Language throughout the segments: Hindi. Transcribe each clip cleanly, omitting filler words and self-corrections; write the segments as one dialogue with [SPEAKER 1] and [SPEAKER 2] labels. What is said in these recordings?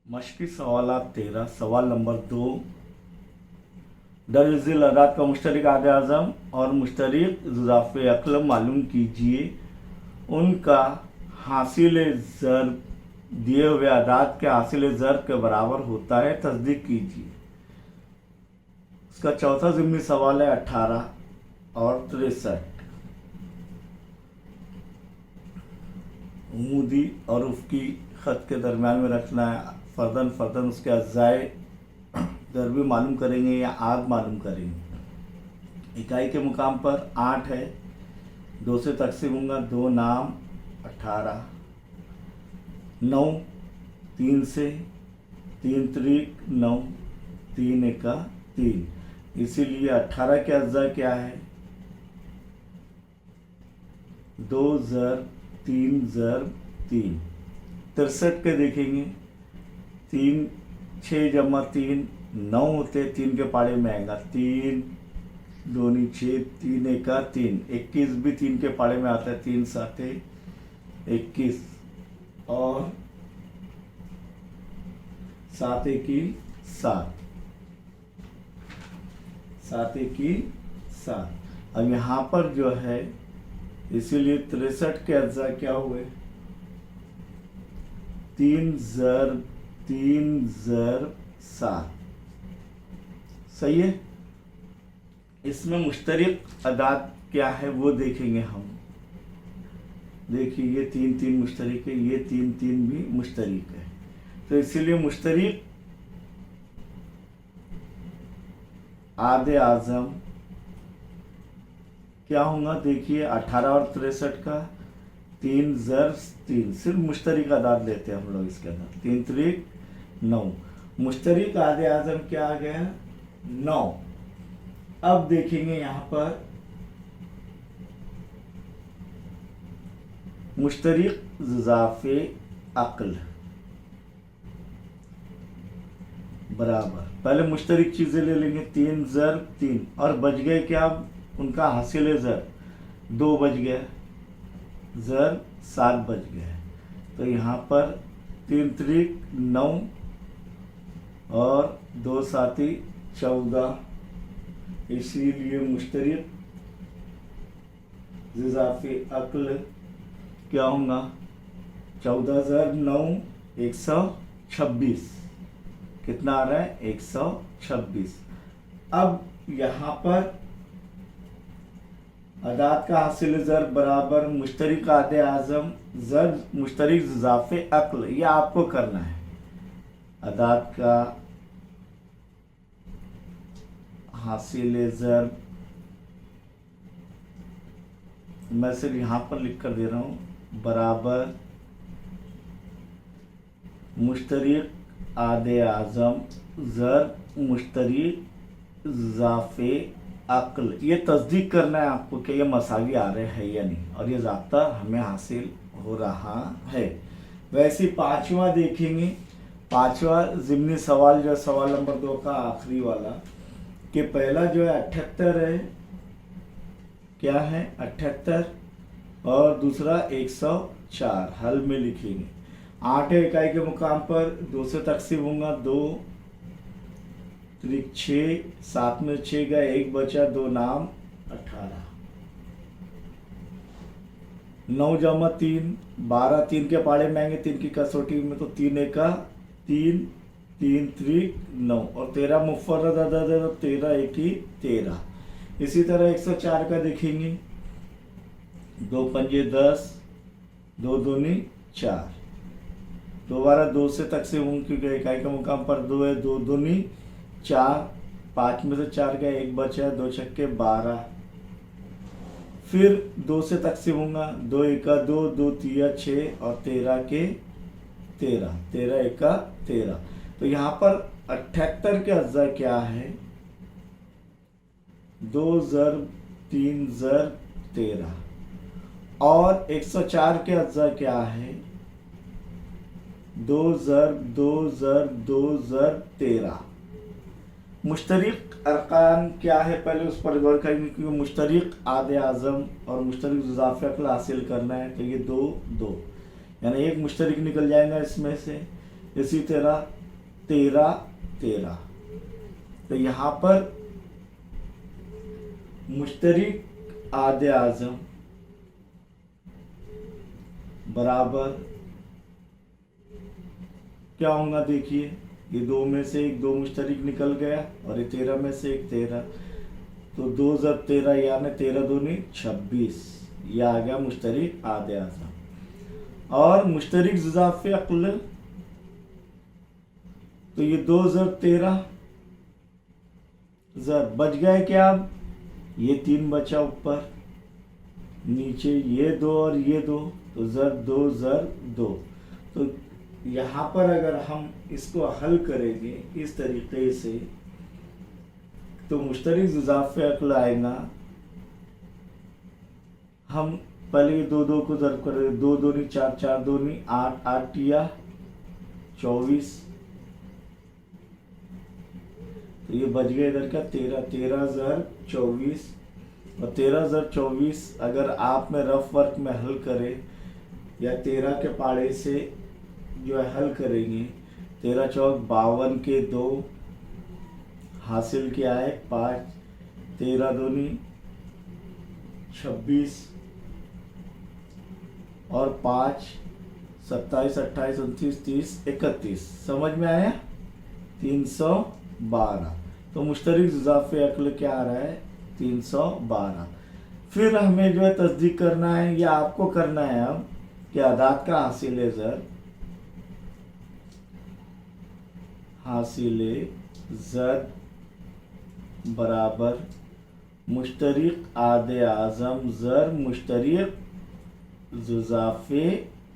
[SPEAKER 1] मशक़ी सवालात 13 सवाल नंबर 2। दरअज़िल अदाद का मुश्तरक आद आज़म और मुश्तरक इज़ाफ़े अक़ल मालूम कीजिए। उनका हासिल ज़र्ब दिए हुए अदाद के हासिल ज़र्ब के बराबर होता है, तस्दीक कीजिए। इसका चौथा ज़िम्नी सवाल है 18 और 63। उमूदी और उफ़की ख़त के दरमियान में रखना है। फ़र्दन फ़र्दन उसके अज़ाए ज़रबी मालूम करेंगे या आद मालूम करेंगे। इकाई के मुकाम पर 8 है, 2 से तकसीम होगा, 2 नाम 18, 9 3 से, 3 त्रिक 9, 3 एका 3, इसीलिए 18 के अज्जा क्या है? 2 ज़र 3 ज़र 3। 63 के देखेंगे, 3 6 जमा 3 9 होते, 3 के पाड़े में आएगा 3 दूनी 6, 3 एका 3, 21 भी 3 के पाड़े में आता है, 3 साते 21 और 7 एकी 7, 7 एकी 7। अब यहाँ पर जो है इसीलिए 63 के अज्जा क्या हुए? 3 ज़र 7। सही है। इसमें मुश्तरक अदाद क्या है वो देखेंगे हम। देखिए ये 3 3 मुश्तरक है, ये 3 3 भी मुश्तरक है, तो इसीलिए मुश्तरक आदे आज़म क्या होगा? देखिए 18 और 63 का 3 ज़र 3, सिर्फ मुश्तरक अदाद लेते हैं हम लोग इसके अंदर। 3 त्रिक 9, मुश्तरक आदे आज़म क्या आ गया? 9। अब देखेंगे यहाँ पर मुश्तरक इज़ाफ़े अक़ल बराबर, पहले मुश्तरक चीज़ें ले लेंगे। 3 ज़र 3 और बच गए क्या? उनका हासिल ज़र 2 बच गया, ज़र 7 बच गया। तो यहाँ पर 3 त्रिक 9 और 2 साती 14, इसीलिए मुश्तरक इज़ाफ़े अक़ल क्या होगा? 14 ज़र 9 126। कितना आ रहा है? 126। अब यहाँ पर अदाद का हासिल ज़र बराबर मुश्तरक आदे आज़म ज़र मुश्तरक इज़ाफ़े अक़ल, यह आपको करना है। अदाद का हासिल ज़र मैं सिर्फ यहाँ पर लिख कर दे रहा हूँ, बराबर मुश्तरक आदे आज़म ज़र मुश्तरक इज़ाफ़े अक़ल। ये तस्दीक करना है आपको कि ये मसावी आ रहे हैं या नहीं, और ये ज़ाब्ता हमें हासिल हो रहा है। वैसे पाँचवा देखेंगे, पाँचवा ज़िम्नी सवाल जो है सवाल नंबर 2 का आखिरी वाला, कि पहला जो है 78 है, क्या है? 78 और दूसरा 104 हल में लिखेंगे। 8 इकाई के मुकाम पर 2 से तकसीम होगा, 2 त्रिक 6, 7 में 6 गया, 1 बचा, 2 नाम 18, 9 जमा 3 12, 3 के पाड़े में आएंगे 3 की कसौटी में, तो 3 एका 3, 3 त्रिक 9 और 13 मुफर्रद अदद है, तो 13 एकी 13। इसी तरह 104 का देखेंगे, 2 पंजे 10, 2 दूनी 4, दोबारा 2 से तकसीम होंगे क्योंकि इकाई के मुकाम पर 2 है, 2 दूनी 4, 5 में से 4 गया, 1 बचा, 2 छक्के 12। फिर 2 से तकसीम होगा, 2 एका 2, 2 तिया 6 और 13 के 13, 13 एका 13। तो यहाँ पर 78 के अज्जा क्या है? 2 ज़र 3 ज़र 13 और 104 के अज्जा क्या है? 2 ज़र 2 ज़र 2 ज़र 13। मुश्तरक अरकान क्या है पहले उस पर गौर करेंगे, क्योंकि मुश्तरक आदे आज़म और मुश्तरक इज़ाफ़े अक़ल हासिल करना है, तो ये 2 2 यानी एक मुश्तरक निकल जाएगा इसमें से, इसी तरह 13 13। तो यहाँ पर मुश्तरिक आधे आज़म बराबर क्या होगा, देखिए ये 2 में से एक 2 मुश्तरिक निकल गया और ये 13 में से एक 13, तो 2 ज़ब 13 यानी 13 दूनी 26, ये आ गया मुश्तरिक आधे आज़म। और मुश्तरिक ज़ुज़ाफ़े अक़्ल, तो ये 2 ज़ब 13 ज़ब बच गए क्या, अब ये 3 बचा ऊपर, नीचे ये 2 और ये 2, तो ज़र 2 ज़र 2। तो यहाँ पर अगर हम इसको हल करेंगे इस तरीके से तो मुश्तरिक ज़ुज़ाफ़े अक़्ल आएगा। हम पहले 2 2 को ज़र्ब करेंगे, 2 दूनी 4 4 दूनी 8 8 या 24, तो ये बच गया इधर का 13 13 ज़र 24। और 13 ज़र 24 अगर आप में रफ वर्क में हल करें या 13 के पाड़े से जो है हल करेंगे, 13 चौक 52 के 2 हासिल किया है 5, 13 दूनी 26 और 5 27 28 29 30 31, समझ में आया, 312। तो मुश्तरिक ज़ुज़ाफ़े अक़्ल क्या आ रहा है, 312। फिर हमें जो है तस्दीक करना है या आपको करना है अब कि अदाद का हासिल ज़र, हासिल ज़र बराबर मुश्तरिक आधे आज़म ज़र मुश्तरिक ज़ुज़ाफ़े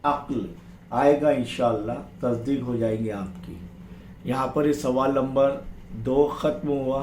[SPEAKER 1] अक़्ल आएगा, इंशाअल्लाह तस्दीक हो जाएंगे आपकी। यहाँ पर ये सवाल नंबर 2 ख़त्म हुआ।